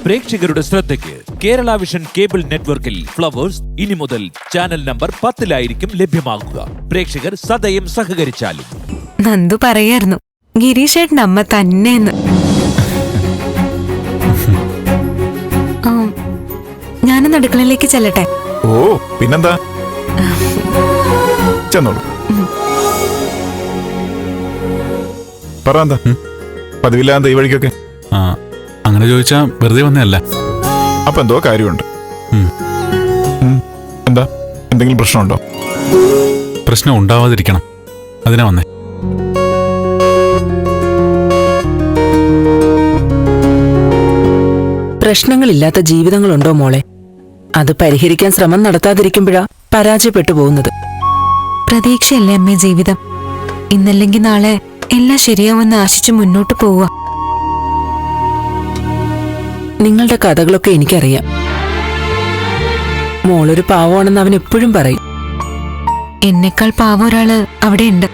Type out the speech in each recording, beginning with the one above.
പ്രേക്ഷകരുടെ ശ്രദ്ധയ്ക്ക് Kerala vision cable നെറ്റ്വർക്കിൽ ഫ്ലവേഴ്സ് ഇനി മുതൽ ചാനൽ നമ്പർ 10-ലായിരിക്കും ലഭ്യമാകുക. പ്രേക്ഷകർ സദയം സഹകരിച്ചാലും. നന്ദു പറയായിരുന്നു ഗിരീഷേട്ടൻ അമ്മ തന്നെയെന്ന്. ഞാനൊന്ന് അടുക്കളയിലേക്ക് ചെല്ലട്ടെ. ഓ പിന്നെന്താ, ചെന്നോളൂ. പറ എന്താ പതിവില്ലാതെ ഈ വഴിക്കൊക്കെ? അങ്ങനെ ചോദിച്ചാ വെറുതെ വന്നതല്ല. അപ്പൊ എന്തോ കാര്യമുണ്ട്. എന്താ, എന്തെങ്കിലും പ്രശ്നമുണ്ടോ? പ്രശ്നം ഉണ്ടാവാതിരിക്കണം, അതിനാ വന്നേ. പ്രശ്നങ്ങളില്ലാത്ത ജീവിതങ്ങളുണ്ടോ മോളെ? അത് പരിഹരിക്കാൻ ശ്രമം നടത്താതിരിക്കുമ്പോഴാ പരാജയപ്പെട്ടു പോകുന്നത്. പ്രതീക്ഷയല്ലേ അമ്മേ ജീവിതം. ഇന്നല്ലെങ്കിൽ നാളെ എല്ലാം ശരിയാവുമെന്ന് ആശിച്ചു മുന്നോട്ട് പോവുക. നിങ്ങളുടെ കഥകളൊക്കെ എനിക്കറിയാം. മോളൊരു പാവമാണെന്ന് അവൻ എപ്പോഴും പറയും. എന്നെക്കാൾ പാവം ഒരാള് അവിടെയുണ്ട്.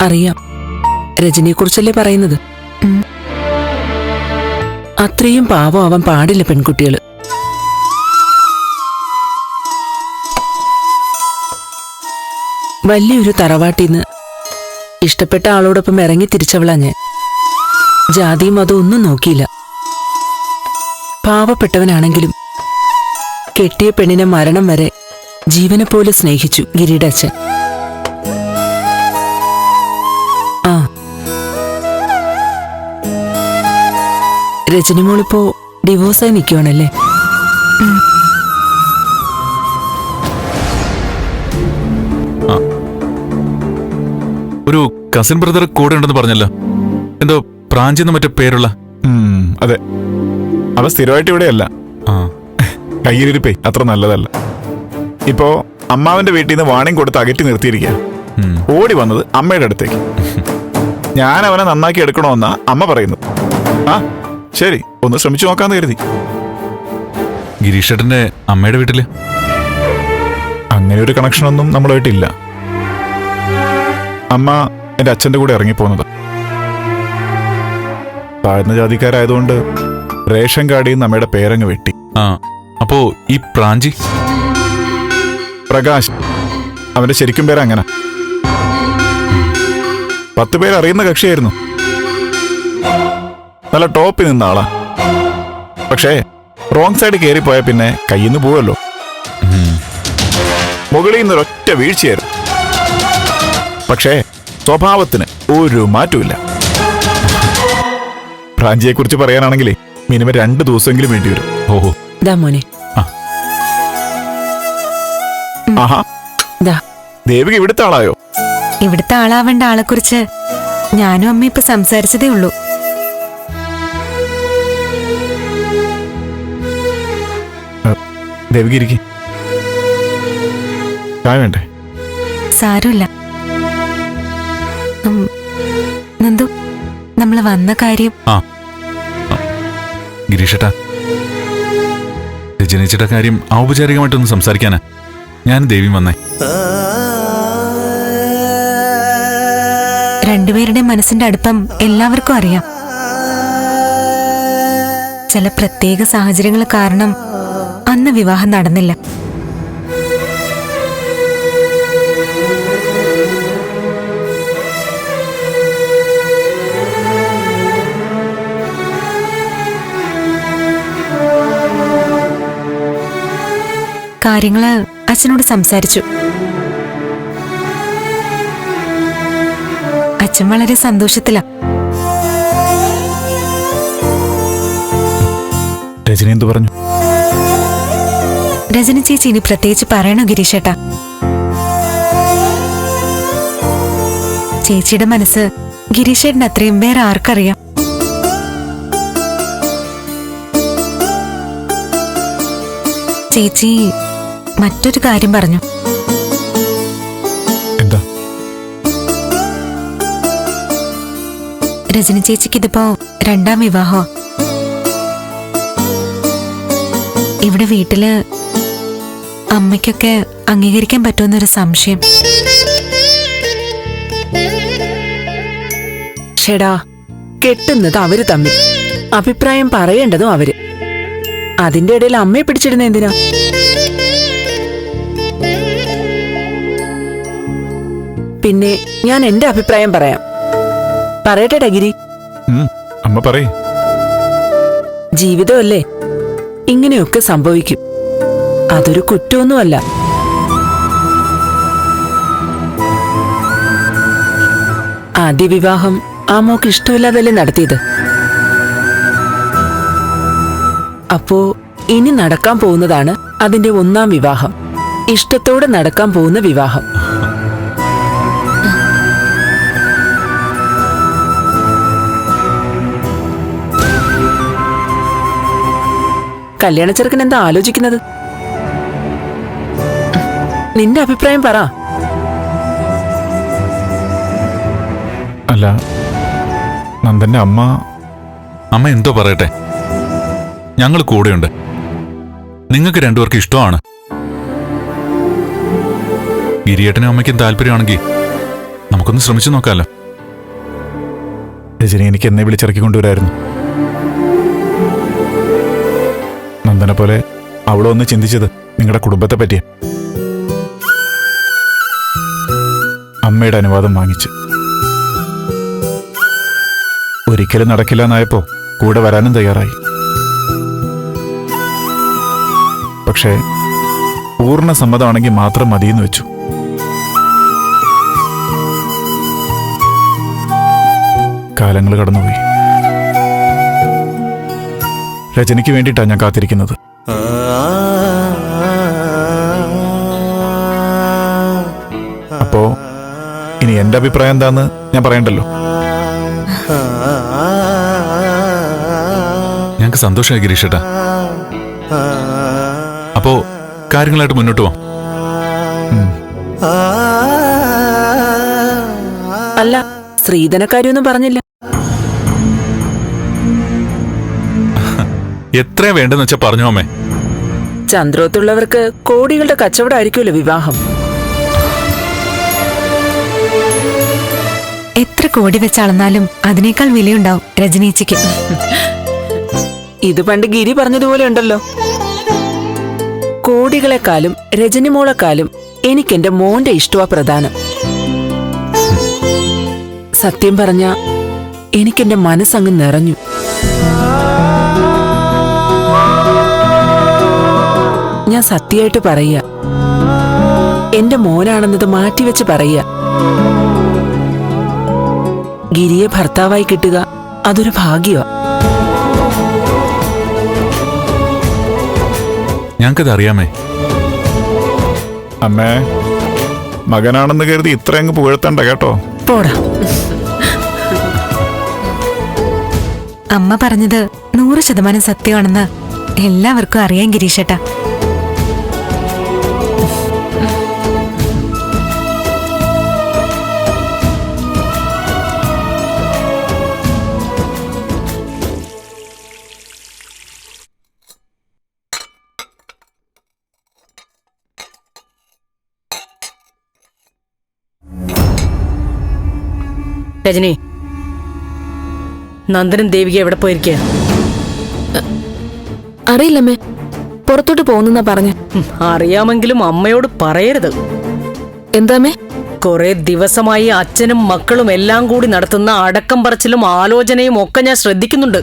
അറിയാം, രജനിയെക്കുറിച്ചല്ലേ പറയുന്നത്. അത്രയും പാവം ആവാൻ പാടില്ല പെൺകുട്ടികള്. വലിയൊരു തറവാട്ടിന്ന് ഇഷ്ടപ്പെട്ട ആളോടൊപ്പം ഇറങ്ങി തിരിച്ചവളാ ഞാൻ. ജാതിയും അതും ഒന്നും നോക്കിയില്ല. പാവപ്പെട്ടവനാണെങ്കിലും കെട്ടിയ പെണ്ണിനെ മരണം വരെ ജീവനെപ്പോലെ സ്നേഹിച്ചു ഗിരിയുടെ അച്ഛൻ. രജനിമോളിപ്പോ ഡിവോഴ്സായി നിൽക്കുവാണല്ലേ? ഒരു കസിൻ ബ്രദർ കൂടെ ഉണ്ടെന്ന് പറഞ്ഞല്ലോ, എന്തോ പ്രാഞ്ചിന്ന് മറ്റു പേരുള്ള. അതെ, അവ സ്ഥിരമായിട്ട് ഇവിടെയല്ല. കയ്യിലിരിപ്പേ അത്ര നല്ലതല്ല. ഇപ്പോ അമ്മാവന്റെ വീട്ടിൽ നിന്ന് വാണിംഗ് കൊടുത്ത് അകറ്റി നിർത്തിയിരിക്കുക. ഓടി വന്നത് അമ്മയുടെ അടുത്തേക്ക്. ഞാൻ അവനെ നന്നാക്കി എടുക്കണമെന്നാ അമ്മ പറയുന്നത്. ശരി, ഒന്ന് ശ്രമിച്ചു നോക്കാന്ന് കരുതി. ഗിരീഷേട്ടന്റെ അമ്മയുടെ വീട്ടില് അങ്ങനെ ഒരു കണക്ഷനൊന്നും നമ്മളുമായിട്ടില്ല. അമ്മ എന്റെ അച്ഛന്റെ കൂടെ ഇറങ്ങിപ്പോന്നത്. താഴ്ന്ന ജാതിക്കാരായതുകൊണ്ട് റേഷൻ കാർഡിൽ നിന്ന് അമ്മയുടെ പേരങ്ങ് വെട്ടി. അപ്പോ ഈ പ്രാഞ്ചി പ്രകാശ്, അവന്റെ ശരിക്കും പേര് അങ്ങനെ. 10 പേര് അറിയുന്ന കക്ഷിയായിരുന്നു. നല്ല ടോപ്പിൽ നിന്ന ആളാ. പക്ഷേ റോങ് സൈഡ് കയറിപ്പോയ പിന്നെ കയ്യിൽ നിന്ന് പോവല്ലോ. മുകളിൽ നിന്നൊരൊറ്റ വീഴ്ചയായിരുന്നു. പക്ഷേ സ്വഭാവത്തിന് ഒരു മാറ്റമില്ല. പ്രാഞ്ചിയെ കുറിച്ച് പറയാനാണെങ്കിലേ മിനിമം 2 ദിവസമെങ്കിലും വേണ്ടി വരും. ഓഹോ, മോനെ. ആഹാ, ദേവിക ഇവിടുത്തെ ആളായോ? ഇവിടുത്തെ ആളാവേണ്ട ആളെക്കുറിച്ച് ഞാനും അമ്മ ഇപ്പൊ സംസാരിച്ചതേ ഉള്ളൂ. ദേവിക ഇരിക്കും. ചായ വേണ്ടേ? സാരമില്ല. നന്ദു, നമ്മള് വന്ന കാര്യം. ഗിരീഷേട്ടാ, രജനിച്ചിട്ട കാര്യം ഔപചാരികമായിട്ടൊന്ന് സംസാരിക്കാനാ ഞാൻ ദേവി വന്നേ. രണ്ടുപേരുടെ മനസ്സിന്റെ അടുപ്പം എല്ലാവർക്കും അറിയാം. ചില പ്രത്യേക സാഹചര്യങ്ങൾ കാരണം അന്ന് വിവാഹം നടന്നില്ല. കാര്യങ്ങള് അച്ഛനോട് സംസാരിച്ചു. അച്ഛൻ വളരെ സന്തോഷത്തിലാ. രജനി എന്തു പറഞ്ഞു? രജനി ചേച്ചി ഇനി പ്രത്യേകിച്ച് പറയണോ ഗിരീഷേട്ടാ? ചേച്ചിയുടെ മനസ്സ് ഗിരീഷേട്ടന് അത്രയും വേറെ ആർക്കറിയാം? ചേച്ചി മറ്റൊരു കാര്യം പറഞ്ഞു. എന്താ? രജനി ചേച്ചിക്ക് ഇതിപ്പോ 2ാം വിവാഹോ. ഇവിടെ വീട്ടില് അമ്മയ്ക്കൊക്കെ അംഗീകരിക്കാൻ പറ്റുമെന്നൊരു സംശയം. ഷെടാ, കെട്ടുന്നത് അവര് തമ്മിൽ. അഭിപ്രായം പറയേണ്ടതും അവര്. അതിന്റെ ഇടയിൽ അമ്മയെ പിടിച്ചിടുന്ന എന്തിനാ? പിന്നെ ഞാൻ എന്റെ അഭിപ്രായം പറയാം. പറയട്ടെ ഗിരി? അമ്മ പറയ്. ജീവിതമല്ലേ, ഇങ്ങനെയൊക്കെ സംഭവിക്കും. അതൊരു കുറ്റമൊന്നുമല്ല. ആദ്യ വിവാഹം ആ മോക്ക് ഇഷ്ടമില്ലാതല്ലേ നടത്തിയത്. അപ്പോ ഇനി നടക്കാൻ പോകുന്നതാണ് അതിന്റെ 1ാം വിവാഹം. ഇഷ്ടത്തോടെ നടക്കാൻ പോകുന്ന വിവാഹം. കല്യാണച്ചെറുക്കൻ എന്താ ആലോചിക്കുന്നത്? നിന്റെ അഭിപ്രായം പറ. അല്ല, നന്ദന്റെ അമ്മ എന്തോ പറയട്ടെ, ഞങ്ങൾ കൂടെയുണ്ട്. നിങ്ങൾക്ക് രണ്ടുപേർക്ക് ഇഷ്ടമാണ്. ഗിരിയേട്ടനും അമ്മയ്ക്കും താല്പര്യമാണെങ്കിൽ നമുക്കൊന്ന് ശ്രമിച്ചു നോക്കാമല്ലോ. രജനി എനിക്ക് എന്നെ വിളിച്ചിറക്കി കൊണ്ടുവരായിരുന്നു. നന്ദനെ പോലെ അവളെ ഒന്ന് ചിന്തിച്ചത് നിങ്ങളുടെ കുടുംബത്തെ പറ്റിയ. അമ്മയുടെ അനുവാദം വാങ്ങിച്ച് ഒരിക്കലും നടക്കില്ല എന്നായപ്പോ കൂടെ വരാനും തയ്യാറായി. പക്ഷേ പൂർണ്ണ സമ്മതമാണെങ്കിൽ മാത്രം മതിയെന്ന് വെച്ചു. കാലങ്ങൾ കടന്നുപോയി. രജനിക്ക് വേണ്ടിയിട്ടാണ് ഞാൻ കാത്തിരിക്കുന്നത്. അപ്പോ ഇനി എന്റെ അഭിപ്രായം എന്താന്ന് ഞാൻ പറയണ്ടല്ലോ. ഞങ്ങൾക്ക് സന്തോഷമായി ഗിരീഷേട്ടാ. അപ്പോ കാര്യങ്ങളായിട്ട് മുന്നോട്ട് പോവാം. അല്ല, സ്ത്രീധനക്കാര്യൊന്നും പറഞ്ഞില്ല. എത്രയാ വേണ്ടെന്ന് വെച്ചാ പറഞ്ഞോ അമ്മേ. ചന്ദ്രോത്തുള്ളവർക്ക് കോടികളുടെ കച്ചവടമായിരിക്കുമല്ലോ വിവാഹം. എത്ര കോടി വെച്ചളന്നാലും അതിനേക്കാൾ വിലയുണ്ടാവും രജനീച്ചിക്ക്. ഇത് പണ്ട് ഗിരി പറഞ്ഞതുപോലെ ഉണ്ടല്ലോ, കോടികളെക്കാളും രജനിമോളെക്കാളും എനിക്കെന്റെ മോന്റെ ഇഷ്ടമാ പ്രധാനം. സത്യം പറഞ്ഞ എനിക്കെന്റെ മനസ്സങ്ങ് നിറഞ്ഞു. ഞാൻ സത്യമായിട്ട് പറയുക, എന്റെ മോനാണെന്നത് മാറ്റിവെച്ച് പറയുക. ഗിരിയെ ഭർത്താവായി കിട്ടുക അതൊരു ഭാഗ്യമാ. ഞങ്ങൾക്കത് അറിയാമേ. അമ്മേ, മകനാണെന്ന് കരുതി ഇത്രയങ്ങ് പുകഴ്ത്തണ്ട കേട്ടോ. പോടാ. അമ്മ പറഞ്ഞത് 100% സത്യമാണെന്ന് എല്ലാവർക്കും അറിയാം ഗിരീഷേട്ടാ. രജനി, നന്ദനും ദേവിക എവിടെ പോയിരിക്കുക? അറിയില്ലമ്മേ, പുറത്തോട്ട് പോകുന്ന പറഞ്ഞ. അറിയാമെങ്കിലും അമ്മയോട് പറയരുത്. എന്താമ്മേ? കുറെ ദിവസമായി അച്ഛനും മക്കളും എല്ലാം കൂടി നടത്തുന്ന അടക്കം പറച്ചിലും ആലോചനയും ഒക്കെ ഞാൻ ശ്രദ്ധിക്കുന്നുണ്ട്.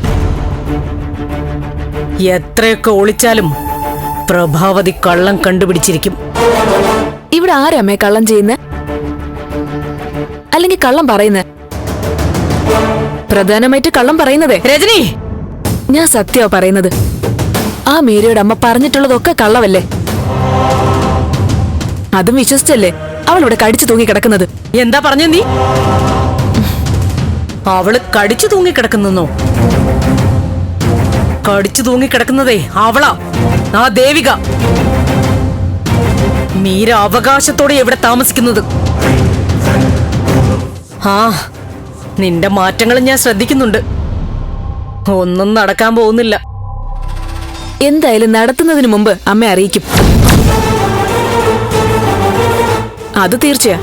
എത്രയൊക്കെ ഒളിച്ചാലും പ്രഭാവതി കള്ളം കണ്ടുപിടിച്ചിരിക്കും. ഇവിടെ ആരമ്മേ കള്ളം ചെയ്യുന്നേ? അല്ലെങ്കിൽ കള്ളം പറയുന്നേ? പ്രധാനമായിട്ട് കള്ളം പറയുന്നതേ രജനി, ഞാൻ സത്യമാ പറയുന്നത്. ആ മേരിയുടെ അമ്മ പറഞ്ഞിട്ടുള്ളതൊക്കെ കള്ളവല്ലേ? അതും വിശ്വസിച്ചല്ലേ അവളിവിടെ കടിച്ചു തൂങ്ങി കിടക്കുന്നത്? എന്താ പറഞ്ഞ നീ? അവള് കടിച്ചു തൂങ്ങിക്കിടക്കുന്നോ? കടിച്ചു തൂങ്ങിക്കിടക്കുന്നതേ അവളാ, ആ ദേവിക. മീര അവകാശത്തോടെ എവിടെ താമസിക്കുന്നത്? ആ, നിന്റെ മാറ്റങ്ങൾ ഞാൻ ശ്രദ്ധിക്കുന്നുണ്ട്. ഒന്നും നടക്കാൻ പോകുന്നില്ല. എന്തായാലും നടത്തുന്നതിന് മുമ്പ് അമ്മ അറിയിക്കും, അത് തീർച്ചയാ.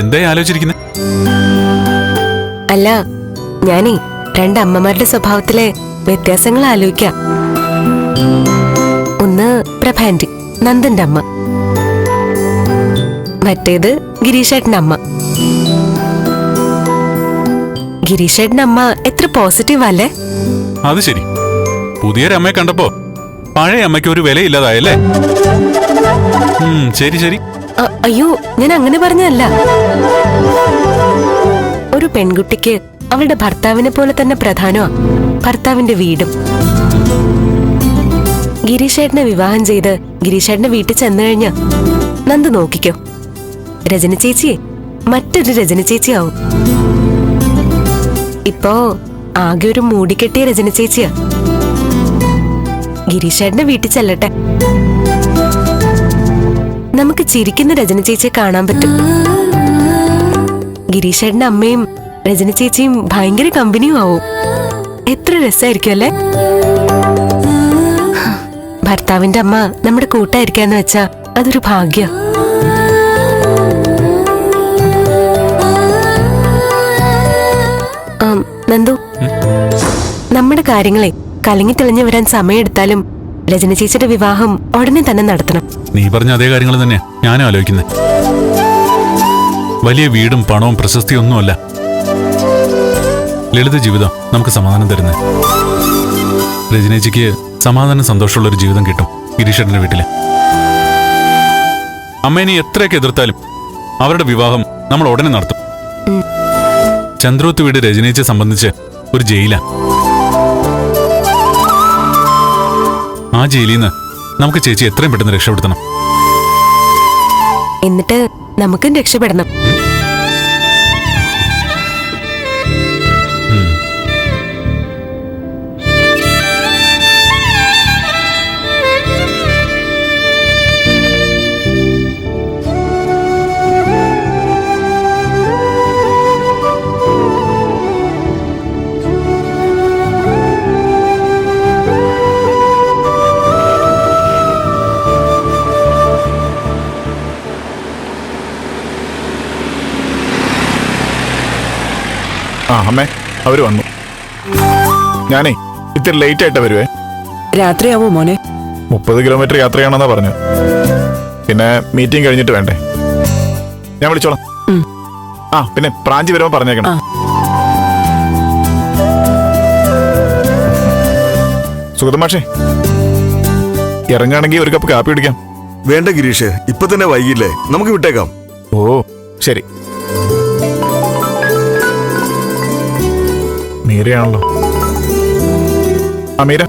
എന്താ ആലോചിച്ചിരിക്കുന്നത്? അല്ല, ഞാനേ രണ്ടമ്മമാരുടെ സ്വഭാവത്തിലെ വ്യത്യാസങ്ങൾ ആലോചിക്കാം. ഒന്ന് പ്രഭാൻറ്റി, നന്ദന്റെ അമ്മ. മറ്റേത് ഗിരീഷേട്ടന്റെ അമ്മ. ഗിരീഷേട്ടന്റെ അമ്മ എത്ര പോസിറ്റീവ് അല്ലേ? അത് ശരി. പുതിയൊരമ്മയെ കണ്ടപ്പോ പഴയ അമ്മയ്ക്ക് ഒരു വിലയില്ലാതായല്ലേ? ശരി ശരി. അയ്യോ, ഞാൻ അങ്ങനെ പറഞ്ഞല്ല. ഒരു പെൺകുട്ടിക്ക് അവളുടെ ഭർത്താവിനെ പോലെ തന്നെ പ്രധാനമാ ഭർത്താവിന്റെ വീടും. ഗിരീഷേട്ടനെ വിവാഹം ചെയ്ത് ഗിരീഷേട്ടന്റെ വീട്ടിൽ ചെന്നു കഴിഞ്ഞ നന്ദു നോക്കിക്കോ, രജനി ചേച്ചിയെ മറ്റൊരു രജനി ചേച്ചിയാവും. ഇപ്പോ ആകെ ഒരു മൂടിക്കെട്ടിയ രജനി ചേച്ചിയാ. ഗിരീഷേട്ടന്റെ വീട്ടിൽ ചെല്ലട്ടെ, നമുക്ക് ചിരിക്കുന്ന രജനി ചേച്ചിയെ കാണാൻ പറ്റും. ഗിരീഷേട്ടന്റെ അമ്മയും രജനി ചേച്ചിയും ഭയങ്കര കമ്പനിയും ആവും. എത്ര രസമായിരിക്കും അല്ലേ? ഭർത്താവിന്റെ അമ്മ നമ്മുടെ കൂട്ടായിരിക്കാന്ന് വെച്ചാ അതൊരു ഭാഗ്യം. നന്ദു, നമ്മുടെ കാര്യങ്ങളെ കലങ്ങി തെളിഞ്ഞു വരാൻ സമയമെടുത്താലും രജനി ചേച്ചിയുടെ വിവാഹം ഉടനെ തന്നെ നടത്തണം. നീ പറഞ്ഞ അതേ കാര്യങ്ങൾ തന്നെയാ ഞാനും ആലോചിക്കുന്നത്. വലിയ വീടും പണവും പ്രശസ്തിയും ഒന്നുമല്ല ലളിത ജീവിതം നമുക്ക് സമാധാനം തരുന്നത്. രജനേച്ചിക്ക് സമാധാനം സന്തോഷമുള്ള ഒരു ജീവിതം കിട്ടും ഗിരീഷേട്ടന്റെ വീട്ടില്. അമ്മേനെ എത്രയൊക്കെ എതിർത്താലും അവരുടെ വിവാഹം നമ്മൾ ഉടനെ നടത്തും. ചന്ദ്രോത്ത് വീട് രജനേച്ചിയെ സംബന്ധിച്ച് ഒരു ജയിലാ. ആ ജയിലിൽ നിന്ന് നമുക്ക് ചേച്ചി എത്രയും പെട്ടെന്ന് രക്ഷപ്പെടുത്തണം. എന്നിട്ട് നമുക്കും രക്ഷപ്പെടണം. ആ അമ്മേ, അവര് വന്നു. ഞാനേ ഇത്തിരി ലേറ്റ് ആയിട്ട് വരുവേ. രാത്രിയാവോ മോനെ? 30 കിലോമീറ്റർ യാത്രയാണെന്നാ പറഞ്ഞു. പിന്നെ മീറ്റിംഗ് കഴിഞ്ഞിട്ട് വേണ്ടേ? ഞാൻ വിളിച്ചോളാം. ആ പിന്നെ പ്രാഞ്ചി വരുമ്പോ പറഞ്ഞേക്കണം. സുഗതമാഷേ, ഇറങ്ങുകയാണെങ്കിൽ ഒരു കപ്പ് കാപ്പി കുടിക്കാം. വേണ്ട ഗിരീഷ്, ഇപ്പൊ തന്നെ വൈകില്ലേ, നമുക്ക് വിട്ടേക്കാം. ഓ ശരി. മീരയാണല്ലോ. ആ മീര.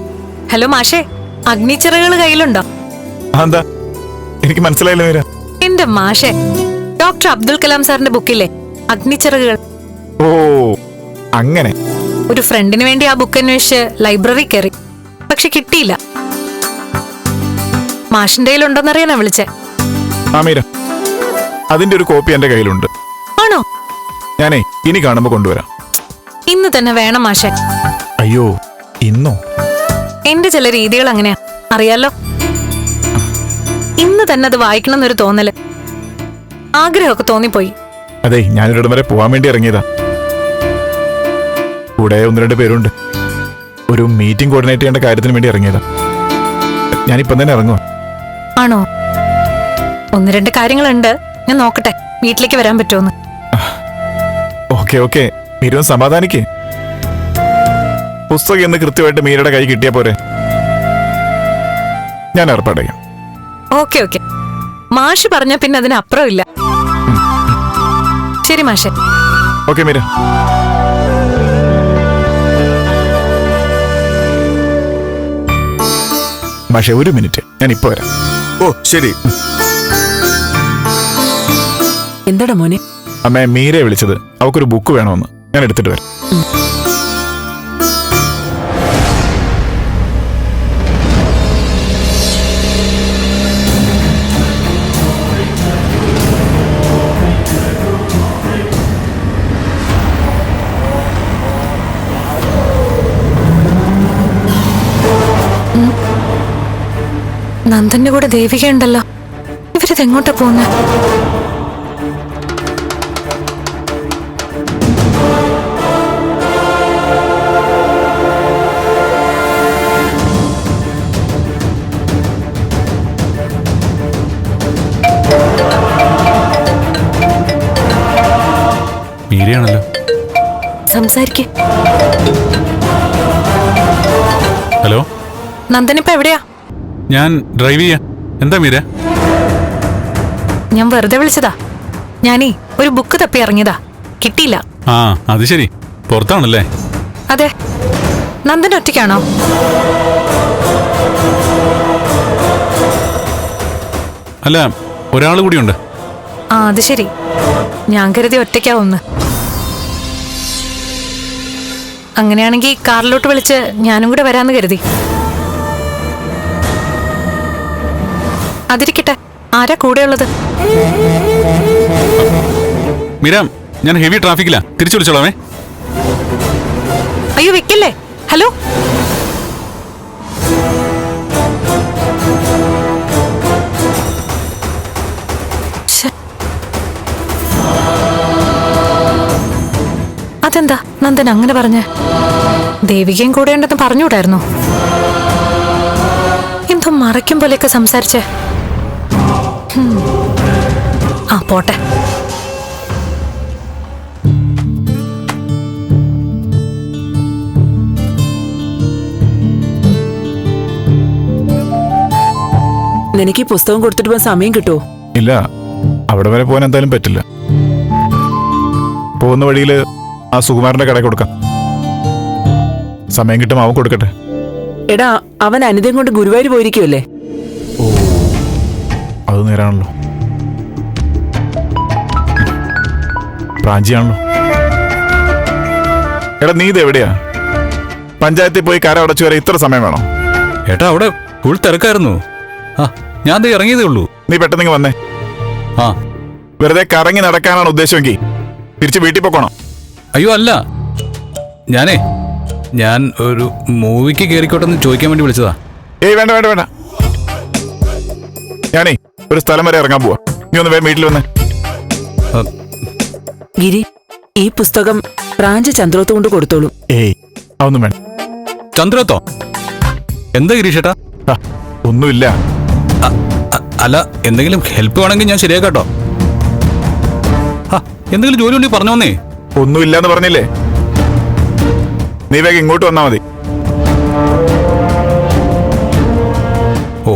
ഹലോ മാഷേ, അഗ്നിച്ചിറകൾ കയ്യിലുണ്ടോ? എന്താ എനിക്ക് മനസ്സിലായില്ല മീര. എന്റെ മാഷേ, ഡോക്ടർ അബ്ദുൽ കലാം സാറിന്റെ ബുക്കില്ലേ അഗ്നിച്ചിറകുകൾ? ഓ അങ്ങനെ. ഒരു ഫ്രണ്ടിന് വേണ്ടി ആ ബുക്ക് അന്വേഷിച്ച് ലൈബ്രറി കയറി, പക്ഷെ കിട്ടിയില്ല. മാഷിന്റെ കയ്യിലുണ്ടോന്നറിയാനാ വിളിച്ചേ. ആ മീര, അതിന്റെ ഒരു കോപ്പി എന്റെ കയ്യിലുണ്ട്. ആണോ? ഞാനേ ഇനി കാണുമ്പോ കൊണ്ടുവരാം. ഇന്ന് തന്നെ വേണം മാഷേ. അയ്യോ, ഇന്നോ? എന്റെ ചില രീതികൾ അങ്ങനെയാ, അറിയാലോ. ഇന്ന് തന്നെ അത് വായിക്കണം എന്നൊരു തോന്നല്, ആഗ്രഹമൊക്കെ തോന്നിപ്പോയി. അതെ, ഞാനൊരിടം വരെ പോവാൻ വേണ്ടി ഇറങ്ങിയതാ. കൂടെ 1-2 പേരുണ്ട്. ഒരു മീറ്റിംഗ് കോർഡിനേറ്റ് ചെയ്യേണ്ട കാര്യത്തിന് വേണ്ടി ഇറങ്ങിയതാ. ഞാനിപ്പം തന്നെ ഇറങ്ങുവാ. ആണോ? 1-2 കാര്യങ്ങളുണ്ട്, ഞാൻ നോക്കട്ടെ വീട്ടിലേക്ക് വരാൻ പറ്റുമോന്ന്. ഓക്കെ ഓക്കെ, മീര സമാധാനിക്കേ. പുസ്തകം എന്ന് കൃത്യമായിട്ട് മീരയുടെ കൈ കിട്ടിയാ പോരെ? ഞാൻ ഏർപ്പാട് ചെയ്യാം. ഓക്കെ ഓക്കെ, മാഷ് പറഞ്ഞ പിന്നെ അതിനപ്പുറം ഇല്ല. ശരി മാഷെ. ഓക്കെ മീര. മാഷെ, ഒരു മിനിറ്റ്, ഞാൻ ഇപ്പൊ വരാം. ഓ ശരി. എന്താടാ മോനെ? അമ്മ മീരയെ വിളിച്ചത്, അവക്കൊരു ബുക്ക് വേണമെന്ന്. ഞാൻ എടുത്തിട്ട് വരാം. നന്ദന്റെ കൂടെ ദേവിക ഉണ്ടല്ലോ, ഇവരിതെങ്ങോട്ടാ പോകുന്നത്? സംസാരിക്കേ. ഹലോ, നന്ദനിപ്പ എവിടെയാ? ഞാൻ ഡ്രൈവ് ചെയ്യാ. എന്താ മീര? ഞാൻ വെറുതെ വിളിച്ചതാ. ഞാനേ ഒരു ബുക്ക് തപ്പി ഇറങ്ങിയതാ, കിട്ടിയില്ല. ആ, അത് ശരി, പുറത്താണല്ലേ? അതെ. നന്ദൻ ഒറ്റയ്ക്കാണോ? അല്ല, ഒരാൾ കൂടിയുണ്ട്. ആ, അത് ശരി. ഞാൻ കരുതി ഒറ്റയ്ക്കാവുന്ന്. അങ്ങനെയാണെങ്കിൽ കാറിലോട്ട് വിളിച്ച് ഞാനും കൂടെ വരാന്ന് കരുതി. അതിരിക്കട്ടെ, ആരാ കൂടെയുള്ളത്? മീര, ഞാൻ ഹെവി ട്രാഫിക്കിലാ, തിരിച്ചു വിളിച്ചോളാമേ. അയ്യോ, വെക്കല്ലേ. ഹലോ. അതെന്താ നന്ദൻ അങ്ങനെ പറഞ്ഞ? ദേവികയും കൂടെ ഉണ്ടെന്ന് പറഞ്ഞുകൂടായിരുന്നോ? എന്തോ മറയ്ക്കും പോലെയൊക്കെ സംസാരിച്ചേ. ആ, പോട്ടെ. നിനക്ക് ഈ പുസ്തകം കൊടുത്തിട്ട് പോകാൻ സമയം കിട്ടുമോ? ഇല്ല, അവിടെ വരെ പോകാൻ എന്തായാലും പറ്റില്ല. പോകുന്ന വഴിയിൽ ആ സുകുമാരന്റെ കട കൊടുക്കാം. സമയം കിട്ടും അവൻ കൊടുക്കട്ടെ. എടാ, അവൻ അനിതയും കൊണ്ട് ഗുരുവായൂർ പോയിരിക്കുമല്ലേ? അത് നേരാണല്ലോ, പ്രാഞ്ചിയാണല്ലോ. എടാ, നീ ഇത് എവിടെയാ? പഞ്ചായത്തിൽ പോയി കര അടച്ചു വരെ ഇത്ര സമയം വേണോ? ഏട്ടാ, അവിടെ ഫുൾ തിരക്കായിരുന്നു. ആ, ഞാൻ ദേ ഇറങ്ങിയതേ ഉള്ളൂ. നീ പെട്ടെന്ന് വന്നേ. ആ, വെറുതെ കറങ്ങി നടക്കാനാണ് ഉദ്ദേശമെങ്കിൽ തിരിച്ച് വീട്ടിൽ പോക്കോണം. അയ്യോ അല്ല, ഞാൻ ഒരു മൂവിക്ക് കയറിക്കോട്ടെന്ന് ചോദിക്കാൻ വേണ്ടി വിളിച്ചതാ. ഏയ് വേണ്ട വേണ്ട വേണ്ട, ഞാനേ ഒരു സ്ഥലം വരെ ഇറങ്ങാൻ പോവാ. നീ ഒന്ന് വേഗം വീട്ടിൽ വന്നേ. ഗിരി, ഈ പുസ്തകം പ്രാഞ്ച് ചന്ദ്രോത്ത് കൊണ്ട് കൊടുത്തോളൂ. ഏയ് അതൊന്നും വേണ്ട. ചന്ദ്രത്തോ? എന്താ ഗിരീഷേട്ടാ? ഒന്നുമില്ല. അല്ല, എന്തെങ്കിലും ഹെൽപ്പ് വേണമെങ്കിൽ ഞാൻ ശരിയാക്കാട്ടോ. എന്തെങ്കിലും ജോലി ഉണ്ടെങ്കിൽ പറഞ്ഞു വന്നേ. ഒന്നുമില്ലെന്ന് പറഞ്ഞില്ലേ? നീ വേഗം ഇങ്ങോട്ട് വന്നാ മതി. ഓ,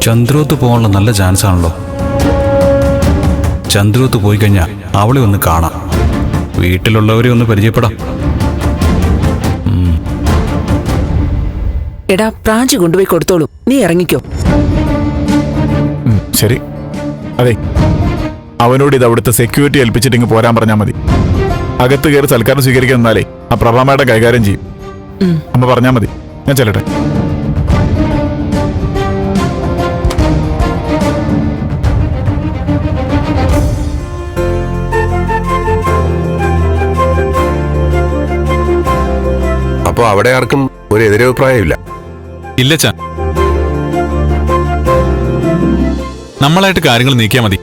ചന്ദ്രോത്ത് പോകാനുള്ള നല്ല ചാൻസ് ആണല്ലോ. ചന്ദ്രോത്ത് പോയി കഴിഞ്ഞാൽ അവളെ ഒന്ന് കാണാം, വീട്ടിലുള്ളവരെ ഒന്ന് പരിചയപ്പെടാം. എടാ, പ്രാഞ്ച് കൊണ്ടുപോയി കൊടുത്തോളൂ, നീ ഇറങ്ങിക്കോ. ശരി. അതെ, അവനോട് ഇത് അവിടുത്തെ സെക്യൂരിറ്റി ഏൽപ്പിച്ചിട്ട് ഇങ്ങ് പോരാൻ പറഞ്ഞാൽ മതി. അകത്ത് കയറി സൽക്കാരം സ്വീകരിക്കാൻ നിന്നാലേ ആ പ്രഭാമയുടെ കൈകാര്യം ചെയ്യും. അമ്മ പറഞ്ഞാൽ മതി, ഞാൻ ചെല്ലട്ടെ. അപ്പൊ അവിടെ ആർക്കും ഒരു എതിരഭിപ്രായമില്ല? ഇല്ല ചാ, നമ്മളായിട്ട് കാര്യങ്ങൾ നീക്കിയാൽ മതി.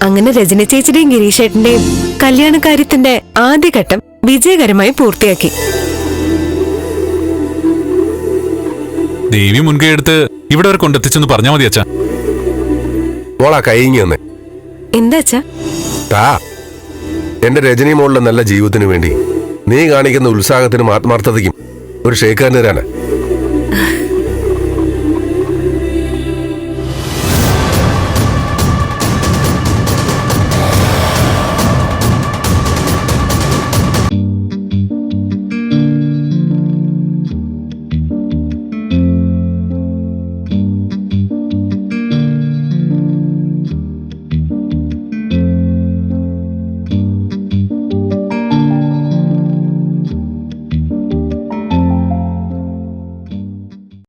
അങ്ങനെ രജനി ചേച്ചിയുടെയും ഗിരീഷേട്ടന്റെയും കല്യാണകാര്യത്തിന്റെ ആദ്യഘട്ടം വിജയകരമായി പൂർത്തിയാക്കി. ദേവി മുൻകൈ എടുത്ത് ഇവിടെ വരെ കൊണ്ടെത്തിച്ചെന്ന് പറഞ്ഞാൽ മതി അച്ഛാ. മോളാ കൈങ്ങി വന്നേ. എന്താ അച്ഛാ? താ, എന്റെ രജനി മോളുടെ നല്ല ജീവിതത്തിനു വേണ്ടി നീ കാണിക്കുന്ന ഉത്സാഹത്തിനും ആത്മാർത്ഥതയ്ക്കും ഒരു ഷേക്ക് ഹാൻഡ് തരാനാ.